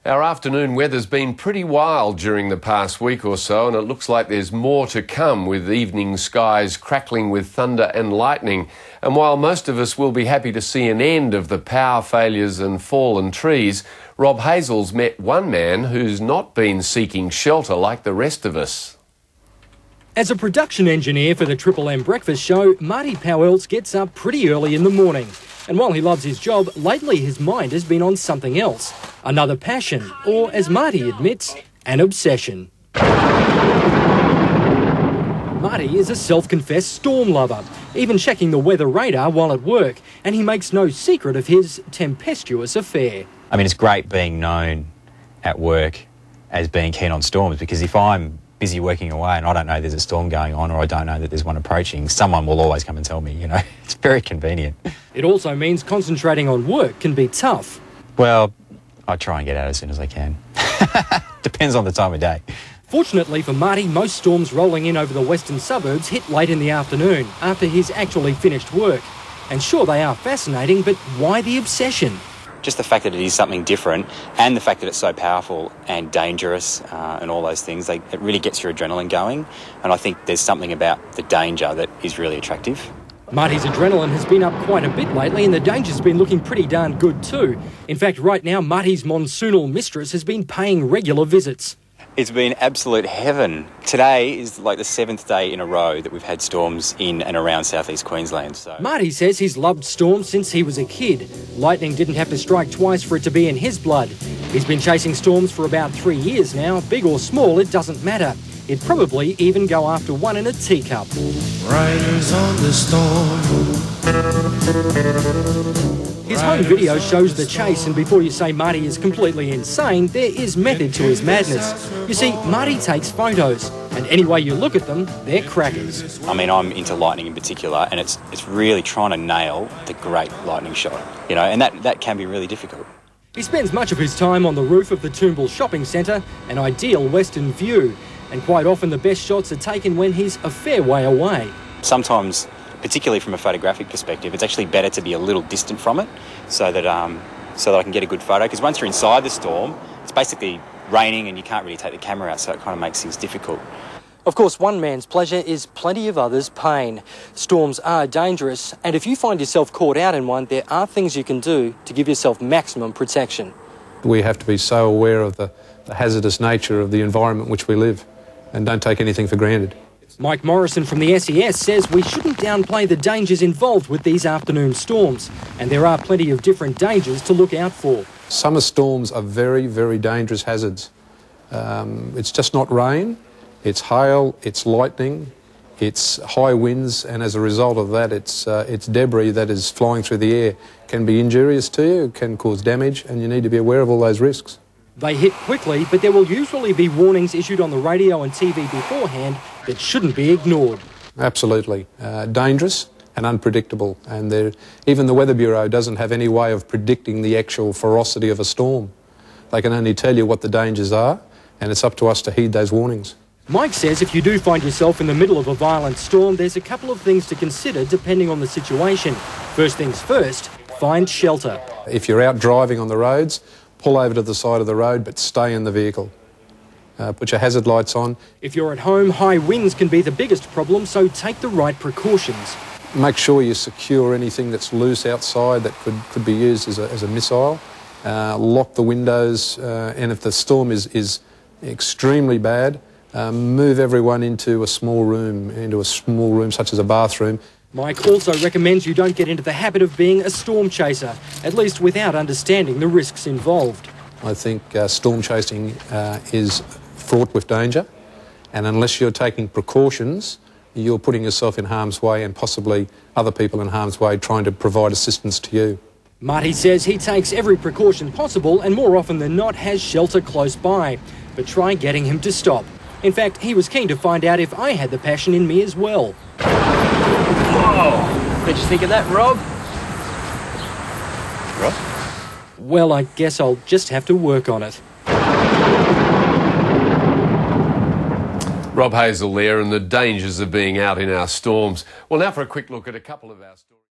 Our afternoon weather's been pretty wild during the past week or so, and it looks like there's more to come, with evening skies crackling with thunder and lightning. And while most of us will be happy to see an end of the power failures and fallen trees, Rob Hazel's met one man who's not been seeking shelter like the rest of us. As a production engineer for the Triple M breakfast show, Marty Pouwelse gets up pretty early in the morning. And while he loves his job, lately his mind has been on something else. Another passion, or as Marty admits, an obsession. Marty is a self-confessed storm lover, even checking the weather radar while at work, and he makes no secret of his tempestuous affair. I mean, it's great being known at work as being keen on storms, because if I'm busy working away and I don't know there's a storm going on, or I don't know that there's one approaching, someone will always come and tell me, you know. It's very convenient. It also means concentrating on work can be tough. Well, I try and get out as soon as I can. Depends on the time of day. Fortunately for Marty, most storms rolling in over the western suburbs hit late in the afternoon, after he's actually finished work. And sure, they are fascinating, but why the obsession? Just the fact that it is something different, and the fact that it's so powerful and dangerous and all those things, it really gets your adrenaline going. And I think there's something about the danger that is really attractive. Marty's adrenaline has been up quite a bit lately, and the danger's been looking pretty darn good too. In fact, right now, Marty's monsoonal mistress has been paying regular visits. It's been absolute heaven. Today is like the 7th day in a row that we've had storms in and around southeast Queensland. So Marty says he's loved storms since he was a kid. Lightning didn't have to strike twice for it to be in his blood. He's been chasing storms for about 3 years now. Big or small, it doesn't matter. He'd probably even go after one in a teacup. Riders on the storm. His home video shows the chase, and before you say Marty is completely insane, there is method to his madness. You see, Marty takes photos, and any way you look at them, they're crackers. I mean, I'm into lightning in particular, and it's really trying to nail the great lightning shot, you know, and that can be really difficult. He spends much of his time on the roof of the Pouwelse shopping centre, an ideal western view, and quite often the best shots are taken when he's a fair way away. Sometimes, particularly from a photographic perspective, it's actually better to be a little distant from it so that I can get a good photo, because once you're inside the storm, it's basically raining and you can't really take the camera out, so it kind of makes things difficult. Of course, one man's pleasure is plenty of others' pain. Storms are dangerous, and if you find yourself caught out in one, there are things you can do to give yourself maximum protection. We have to be so aware of the hazardous nature of the environment in which we live, and don't take anything for granted. Mike Morrison from the SES says we shouldn't downplay the dangers involved with these afternoon storms, and there are plenty of different dangers to look out for. Summer storms are very, very dangerous hazards. It's just not rain, it's hail, it's lightning, it's high winds, and as a result of that, it's debris that is flying through the air. Can be injurious to you, can cause damage, and you need to be aware of all those risks. They hit quickly, but there will usually be warnings issued on the radio and TV beforehand that shouldn't be ignored. Absolutely. Dangerous and unpredictable. And even the Weather Bureau doesn't have any way of predicting the actual ferocity of a storm. They can only tell you what the dangers are, and it's up to us to heed those warnings. Mike says if you do find yourself in the middle of a violent storm, there's a couple of things to consider depending on the situation. First things first, find shelter. If you're out driving on the roads, pull over to the side of the road, but stay in the vehicle. Put your hazard lights on. If you're at home, high winds can be the biggest problem, so take the right precautions. Make sure you secure anything that's loose outside that could be used as a missile. Lock the windows, and if the storm is extremely bad, move everyone into a small room such as a bathroom. Mike also recommends you don't get into the habit of being a storm chaser, at least without understanding the risks involved. I think storm chasing is fraught with danger, and unless you're taking precautions, you're putting yourself in harm's way and possibly other people in harm's way trying to provide assistance to you. Marty says he takes every precaution possible and more often than not has shelter close by, but try getting him to stop. In fact, he was keen to find out if I had the passion in me as well. Whoa! What'd you think of that, Rob? Rob? Well, I guess I'll just have to work on it. Rob Hazel there, and the dangers of being out in our storms. Well, now for a quick look at a couple of our stories.